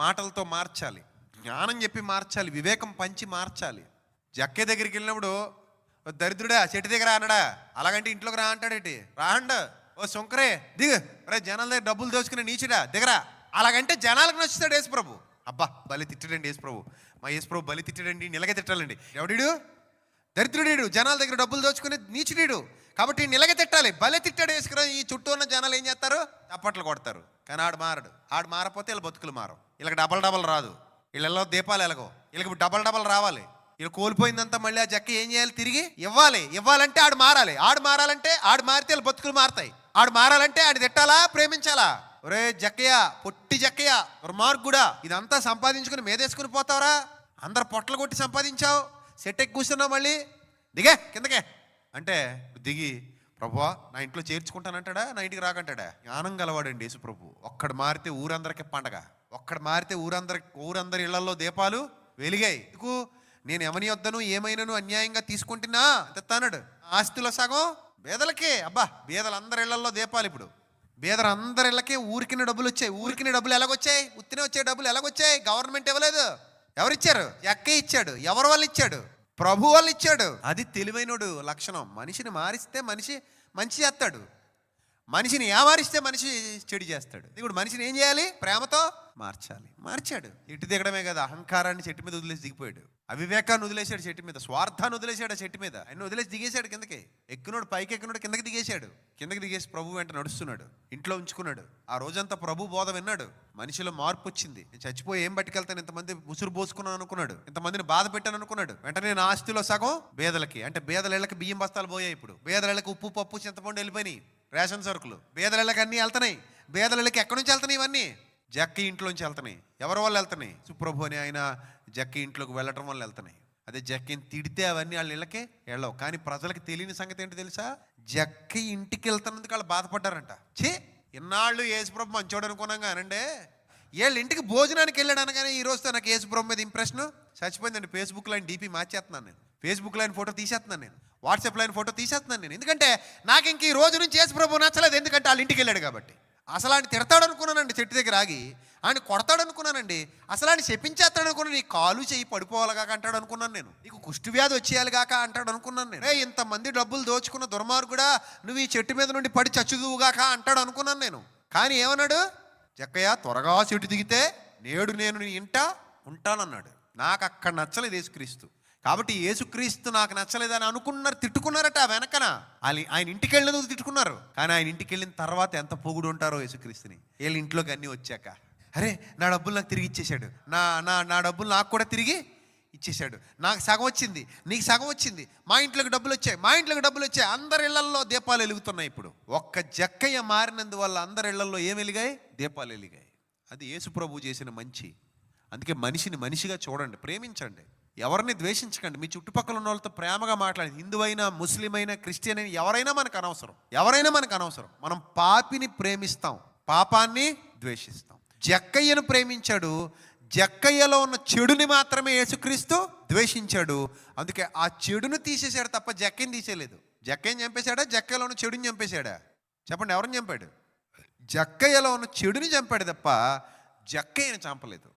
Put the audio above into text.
మాటలతో మార్చాలి, జ్ఞానం చెప్పి మార్చాలి, వివేకం పంచి మార్చాలి. జక్కే దగ్గరికి వెళ్ళినప్పుడు దరిద్రుడా చెట్టు దగ్గర అన్నాడా, అలాగంటే ఇంట్లోకి రా అంటాడేటి, రాండ ఓ శంకరే దిగు, రే జనాల దగ్గర డబ్బులు దోచుకునే నీచుడా దిగరా, అలాగంటే జనాలకు నచ్చుతాడు యేసుప్రభు. అబ్బా బలి తిట్టాడండి యేసుప్రభు, మా యేసుప్రభు బలి తిట్టాడండి, నిలగే తిట్టాలండి. ఎవడీడు? దరిద్రుడీడు, జనాల దగ్గర డబ్బులు దోచుకునే నీచుడీడు, కాబట్టి నిలగే తిట్టాలి. బలి తిట్టాడు యేసుకురా. ఈ చుట్టూ ఉన్న జనాలు ఏం చేస్తారు? చప్పట్లు కొడతారు. కానీ ఆడు మారడు. ఆడు మారపోతే వీళ్ళ బతుకులు మారవు. వీళ్ళకి డబల్ రాదు, వీళ్ళలో దీపాలు ఎలగో, వీళ్ళకి డబల్ రావాలి. వీళ్ళు కోల్పోయిందంతా మళ్ళీ ఆ జక్క ఏం చేయాలి? తిరిగి ఇవ్వాలంటే ఆడు మారాలి. ఆడు మారాలంటే ఆడు మారితే వీళ్ళ బతుకులు మారతాయి. ఆడు మారాలంటే ఆడు తిట్టాలా, ప్రేమించాలా? ఒరే జక్కయ్య, పొట్టి జక్కయ్య, దుర్మార్గుడా, ఇదంతా సంపాదించుకుని మేదేసుకుని పోతావరా? అందరు పొట్టలు కొట్టి సంపాదించావు, సెట్ ఎక్కి కూర్చున్నావు, మళ్ళీ దిగే కిందకే అంటే దిగి, ప్రభువా నా ఇంట్లో చేర్చుకుంటానంటాడా, నా ఇంటికి రాకంటాడా? జ్ఞానం గలవాడండి యేసు ప్రభు. ఒక్కడు మారితే ఊరందరికి పండగ, ఒక్కడు మారితే ఊరందరి ఇళ్లలో దీపాలు వెలిగాయి. ఎందుకు? నేను ఎవని వద్దను ఏమైనాను అన్యాయంగా తీసుకుంటున్నా తెస్తానాడు. ఆస్తిలో సగం బేదలకే. అబ్బా బేదలందరి ఇళ్లలో దీపాలు. ఇప్పుడు బేదలందరి ఇళ్ళకి ఊరికిన డబ్బులు వచ్చాయి. ఊరికిన డబ్బులు ఎలాగొచ్చాయి? ఉత్తిన వచ్చే డబ్బులు ఎలాగొచ్చాయి? గవర్నమెంట్ ఇవ్వలేదు. ఎవరిచ్చారు? ఎక్క ఇచ్చాడు. ఎవరి వాళ్ళు ఇచ్చాడు? ప్రభు వాళ్ళు ఇచ్చాడు. అది తెలివైనడు లక్షణం. మనిషిని మారిస్తే మనిషి మంచి చేస్తాడు, మనిషిని ఏమారిస్తే మనిషి చెడు చేస్తాడు. ఇప్పుడు మనిషిని ఏం చేయాలి? ప్రేమతో మార్చాలి. మార్చాడు. చెట్టు దిగడమే కదా, అహంకారాన్ని చెట్టు మీద వదిలేసి దిగిపోయాడు, అవివేకాన్ని వదిలేశాడు చెట్టు మీద, స్వార్థాన్ని వదిలేశాడు ఆ చెట్టు మీద. ఆయన వదిలేసి దిగేశాడు కిందకి. ఎక్కినోడు పైకి ఎక్కినోడు కిందకి దిగేశాడు. కిందకి దిగేసి ప్రభు వెంట నడుస్తున్నాడు. ఇంట్లో ఉంచుకున్నాడు. ఆ రోజంతా ప్రభు బోధ విన్నాడు. మనిషిలో మార్పు వచ్చింది. నేను చచ్చిపోయి ఏం పట్టుకెళ్తాను, ఇంతమంది ఉసురు పోసుకున్నాను అనుకున్నాడు, ఇంతమందిని బాధ పెట్టాను అనుకున్నాడు. వెంటనే నా ఆస్తిలో సగం బేదలకి, అంటే బేదలకి బియ్యం బస్తాలు పోయాయి. ఇప్పుడు బేదలకి ఉప్పు పప్పు చింతపండు వెళ్ళిపోయినాయి, రేషన్ సరుకులు. బేదలకి అన్నీ వెళ్తున్నాయి. బేదలకి ఎక్కడి నుంచి వెళ్తున్నాయి? ఇవన్నీ జక్క ఇంట్లోంచి వెళ్తున్నాయి. ఎవరి వల్ల వెళ్తున్నాయి? సుప్రభు అని ఆయన జక్క ఇంట్లోకి వెళ్ళటం వల్ల వెళ్తున్నాయి. అదే జక్కని తిడితే అవన్నీ వాళ్ళ ఇళ్ళకే వెళ్ళవు. కానీ ప్రజలకు తెలియని సంగతి ఏంటి తెలుసా? జక్క ఇంటికి వెళ్తున్నందుకు వాళ్ళు బాధపడ్డారంట. ఇన్నాళ్ళు యేసుప్రభు మంచోడు అనుకున్నాం కానండి, వీళ్ళ ఇంటికి భోజనానికి వెళ్ళాడు అనగానే ఈ రోజుతో నాకు యేసుప్రభు మీద ఇంప్రెషన్ చచ్చిపోయిందండి. ఫేస్బుక్లో ఆయన డీపీ మార్చేస్తున్నాను నేను, ఫేస్బుక్లో ఆయన ఫోటో తీసేస్తున్నాను నేను, వాట్సాప్లో ఆయన ఫోటో తీసేస్తున్నాను నేను. ఎందుకంటే నాకు ఇంక ఈ రోజు నుంచి యేసుప్రభు నచ్చలేదు. ఎందుకంటే వాళ్ళ ఇంటికి వెళ్ళాడు కాబట్టి. అసలు ఆయన తిడతాడు అనుకున్నానండి, చెట్టు దగ్గర ఆగి ఆయన కొడతాడు అనుకున్నానండి. అసలు ఆయన చెప్పించేస్తాడు అనుకున్నాను. నీ కాలు చెయ్యి పడిపోవాలిగాక అంటాడు అనుకున్నాను నేను. నీకు కుష్టి వ్యాధి వచ్చేయాలి కాక అంటాడు అనుకున్నాను నేను. ఇంతమంది డబ్బులు దోచుకున్న దుర్మార్గుడా, నువ్వు ఈ చెట్టు మీద నుండి పడి చచ్చుదువుగాక అంటాడు అనుకున్నాను నేను. కానీ ఏమన్నాడు? జక్కయ్య త్వరగా చెట్టు దిగితే నేడు నేను నీ ఇంట ఉంటానన్నాడు. నాకు అక్కడ నచ్చలేదు యేసుక్రీస్తు. కాబట్టి యేసుక్రీస్తు నాకు నచ్చలేదని అనుకున్నారు, తిట్టుకున్నారట వెనకన. ఆయన ఇంటికి వెళ్ళినందుకు తిట్టుకున్నారు. కానీ ఆయన ఇంటికి వెళ్ళిన తర్వాత ఎంత పొగుడు ఉంటారో యేసుక్రీస్తుని. వీళ్ళ ఇంట్లోకి అన్నీ వచ్చాక, అరే నా డబ్బులు నాకు తిరిగి ఇచ్చేశాడు, నా డబ్బులు నాకు కూడా తిరిగి ఇచ్చేశాడు, నాకు సగం వచ్చింది, నీకు సగం వచ్చింది, మా ఇంట్లోకి డబ్బులు వచ్చాయి. అందరి ఇళ్లలో దీపాలు వెలుగుతున్నాయి. ఇప్పుడు ఒక్క జక్కయ్య మారినందువల్ల అందరి ఇళ్లలో ఏం వెలిగాయి? దీపాలు వెలిగాయి. అది యేసు ప్రభు చేసిన మంచి. అందుకే మనిషిని మనిషిగా చూడండి, ప్రేమించండి, ఎవరిని ద్వేషించకండి. మీ చుట్టుపక్కల ఉన్న వాళ్ళతో ప్రేమగా మాట్లాడి, హిందువైనా ముస్లిం అయినా క్రిస్టియన్ అయినా ఎవరైనా మనకు అనవసరం. మనం పాపిని ప్రేమిస్తాం, పాపాన్ని ద్వేషిస్తాం. జక్కయ్యను ప్రేమించాడు, జక్కయ్యలో ఉన్న చెడుని మాత్రమే యేసుక్రీస్తు ద్వేషించాడు. అందుకే ఆ చెడును తీసేశాడు తప్ప జక్కయ్యని తీసేయలేదు. జక్కయ్యని చంపేశాడా? జక్కయ్యలో ఉన్న చెడుని చంపేశాడా? చెప్పండి, ఎవరిని చంపాడు? జక్కయ్యలో ఉన్న చెడుని చంపాడు తప్ప జక్కయ్యని చంపలేదు.